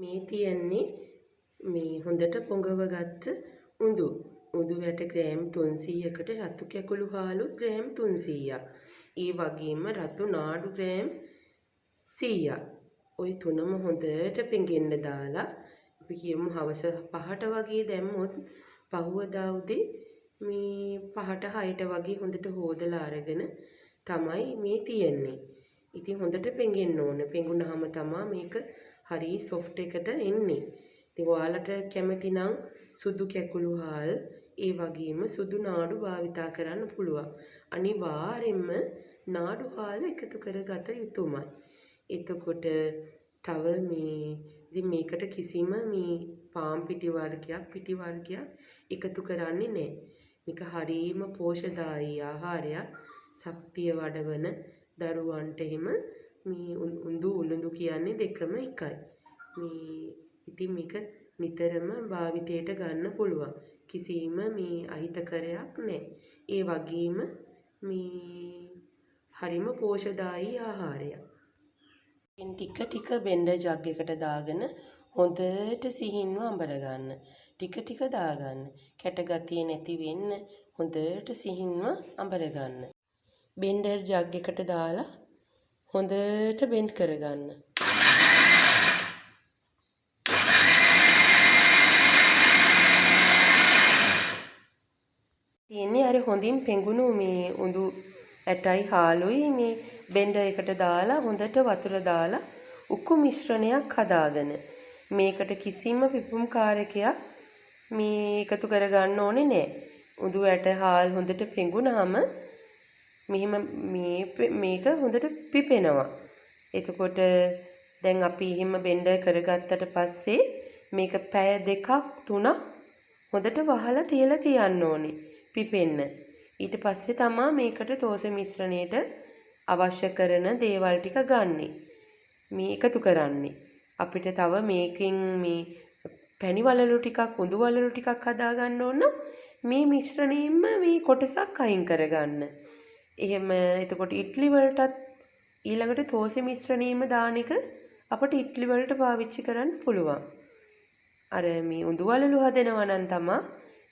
මේ තියෙන්නේ මේ හොඳට පොඟවගත්ත උඳු. උඳු වැට ග්‍රෑම් 300කට රතු කැකුළු හාලු ග්‍රෑම් 300ක්. ඒ වගේම රතු නාඩු ග්‍රෑම් 100ක්. ওই තුනම හොඳට පෙඟෙන්න දාලා අපි කියමු හවස 5ට වගේ දැම්මොත් පහුවදා උදේ මේ 5ට 6ට වගේ හොඳට හොදලා අරගෙන තමයි මේ තියෙන්නේ. ඉතින් හොඳට පෙඟෙන්න ඕන. පෙඟුනහම තමයි මේක හරි සොෆ්ට් එකට එන්නේ. ඉතින් ඔයාලට කැමති නම් සුදු කැකුළු හාල් ඒ වගේම සුදු නාඩු භාවිතා කරන්න පුළුවන්. අනිවාර්යෙන්ම නාඩු හාල් එකතු කරගත යුතුමයි. එතකොට තව ඉතින් මේකට කිසිම මේ පාන් පිටි වර්ගයක් එකතු කරන්නේ නැහැ. මේක හරීම පෝෂදායී ආහාරයක්. ශක්තිය වඩවන දරුවන්ට එහෙම මේ උළුඳු කියන්නේ දෙකම එකයි. ඉතින් මේක නිතරම භාවිතයට ගන්න පුළුවන්. කිසිම මේ අහිතකරයක් නැහැ. ඒ වගේම මේ හරිම පෝෂදායී ආහාරයක්. ටික බෙන්ඩර් ජග් එකට දාගෙන හොඳට සිහින්ව අඹර ගන්න. ටික දාගන්න. කැට ගතිය නැති වෙන්න හොඳට සිහින්ව අඹර ගන්න. බෙන්ඩර් ජග් එකට දාලා හොඳට බෙන්ඩ් කරගන්න. තියෙන්නේ අර හොඳින් පෙඟුණු මේ උඳු ඇටයි හාලුයි මේ බෙන්ඩර් එකට දාලා හොඳට වතුර දාලා උකු මිශ්‍රණයක් හදාගෙන මේකට කිසිම පිපුම් කාරකයක් මේ එකතු කරගන්න ඕනේ නැහැ. උඳු ඇට හාල් හොඳට පෙඟුනහම මෙහෙම මේක හොඳට පිපෙනවා. එතකොට දැන් අපි එහෙම බෙන්ඩර් කරගත්තට පස්සේ මේක පැය 2ක් 3ක් හොඳට වහලා තියලා තියන්න ඕනේ පිපෙන්න. ඊට පස්සේ තමයි මේකට තෝස මිශ්‍රණයට අවශ්‍ය කරන දේවල් ටික ගන්නෙ. මේ එකතු කරන්නේ. අපිට තව මේකෙන් මේ පැණි වලලු ටිකක් උඳු වලලු ටිකක් හදා ගන්න ඕන මේ මිශ්‍රණයෙන්ම මේ කොටසක් අයින් කරගන්න. එහෙම එතකොට ඉඩ්ලි වලටත් ඊළඟට තෝසෙ මිශ්‍රණයෙන්ම දාන එක අපිට ඉඩ්ලි වලට පාවිච්චි කරන්න පුළුවන්. අර මේ උඳු වලලු හදනවා නම් තමයි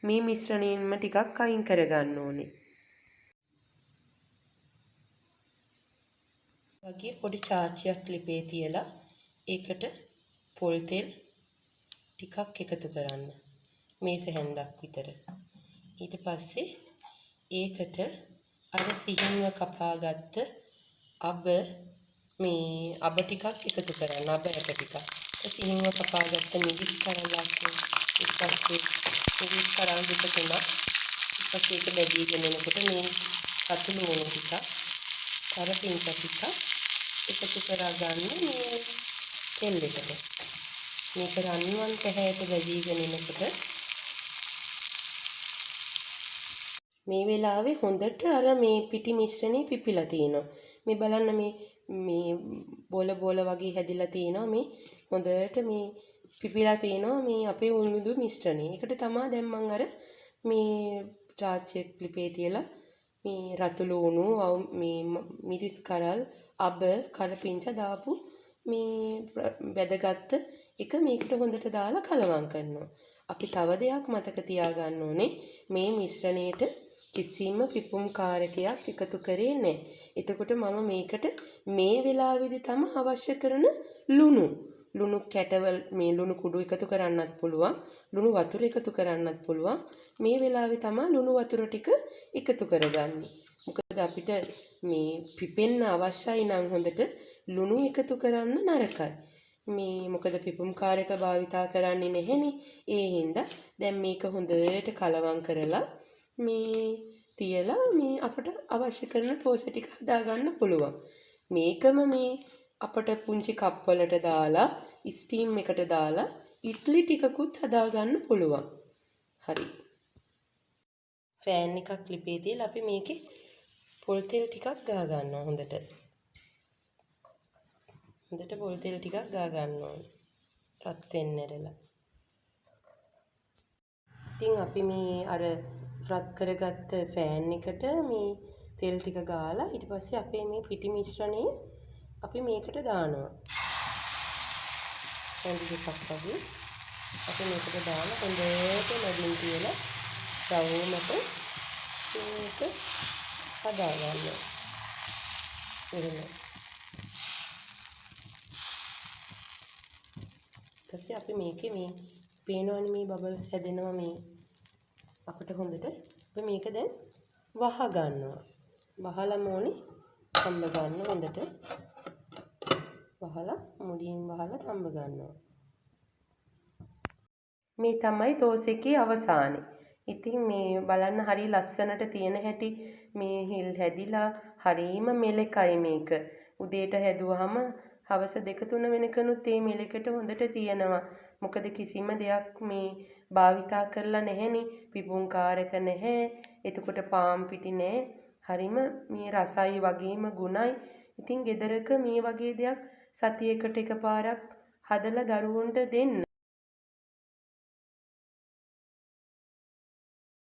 මේ මිශ්‍රණයෙන්ම ටිකක් අයින් කරගන්න ඕනේ. වගේ පොඩි චාචියක් ලිපේ තියලා ඒකට පොල් තෙල් ටිකක් එකතු කරන්න. මේස හැන්දක් විතර. ඊට පස්සේ ඒකට අර සිහින්ව කපාගත්ත අබ ටිකක් එකතු කරන්න. අබ ඇට ටිකක්. සිහින්ව කපාගත්ත මිදිස් කරලක් ඊට පස්සේ මිදිස් කරල් දෙක තුනක් ඊට පස්සේ ඒක බැදීගෙන එනකොට මේ රතු ලුණු ටිකක් කරපිංච ටිකක් එකතු කරගන්න මේ තෙල් එකට. මේක රන්වන් පැහැයට බැදීගෙන එනකොට මේ වෙලාවේ හොඳට අර මේ පිටි මිශ්‍රණේ පිපිලා තියෙනවා. මේ බලන්න මේ බෝල වගේ හැදිලා තියෙනවා. මේ හොඳට මේ පිපිලා තියෙනවා මේ අපේ උණුදු මිශ්‍රණේ. ඒකට තමයි දැන් මම අර මේ චාචියක් ලිපේ තියලා මේ රතු ලුණු මේ මිරිස් කරල් අබ කරපිංච දාපු මේ වැදගත් එක මේකට හොඳට දාලා කලවම් කරනවා. අපි තව දෙයක් මතක තියාගන්න ඕනේ මේ මිශ්‍රණයට කිසිම පිපුම් කාරකයක් එකතු කරේ නැහැ. එතකොට මම මේකට මේ වෙලාවේදී තමයි අවශ්‍ය කරන ලුණු කැටවල මේ ලුණු කුඩු එකතු කරන්නත් පුළුවන්. ලුණු වතුර එකතු කරන්නත් පුළුවන්. මේ වෙලාවේ තමයි ලුණු වතුර ටික එකතු කරගන්නේ. මොකද අපිට මේ පිපෙන්න අවශ්‍යයි නම් හොඳට ලුණු එකතු කරන්න නරකයි. මොකද පිපුම් කාරක භාවිතා කරන්නේ නැහෙනේ. ඒ හින්දා දැන් මේක හොඳට කලවම් කරලා මේ තියලා මේ අපට අවශ්‍ය කරන තෝස ටික හදාගන්න පුළුවන්. මේකම මේ අපට පුංචි කප් වලට දාලා ස්ටීම් එකට දාලා ඉඩ්ලි ටිකකුත් හදාගන්න පුළුවන්. හරි. ෆෑන් එකක් ලිපේ තියලා අපි මේකේ පොල් තෙල් ටිකක් ගා ගන්නවා හොඳට. හොඳට පොල් තෙල් ටිකක් ගා ගන්න ඕනේ. රත් වෙන්න ඇරලා. ඉතින් අපි මේ අර රත් කරගත්ත ෆෑන් එකට මේ තෙල් ටික ගාලා ඊට පස්සේ අපේ මේ පිටි මිශ්‍රණය අපි මේකට දානවා. හැඳි දෙකක් වගේ අපි මේකට දාලා හොඳට මැදින් තියලා රවුමට මේක හදා ගන්නවා. එහෙම. ඊපස්සේ අපි මේකේ මේ පේනවනේ මේ බබල්ස් හැදෙනවා මේ අපිට හොඳට අපි මේක දැන් වහ ගන්නවා. වහලම ඕනේ තඹ ගන්න හොඳට. වහලා මුඩියෙන් වහලා තඹ ගන්නවා. මේ තමයි ටෝස් එකේ අවසානය. ඉතින් මේ බලන්න හරි ලස්සනට තියෙන හැටි මේ හිල් හැදිලා හරීම මෙලකයි මේක. උදේට හැදුවාම හවස 2-3 වෙනකනුත් මේ මෙලකට හොඳට තියෙනවා. මොකද කිසිම දෙයක් මේ භාවිතා කරලා නැහෙනේ. පිපුම් කාරක නැහැ. එතකොට පාම් පිටි නැහැ. හරිම මේ රසයි වගේම ගුණයි. ඉතින් ගෙදරක මේ වගේ දෙයක් සතියකට එකපාරක් හදලා දරුවන්ට දෙන්න.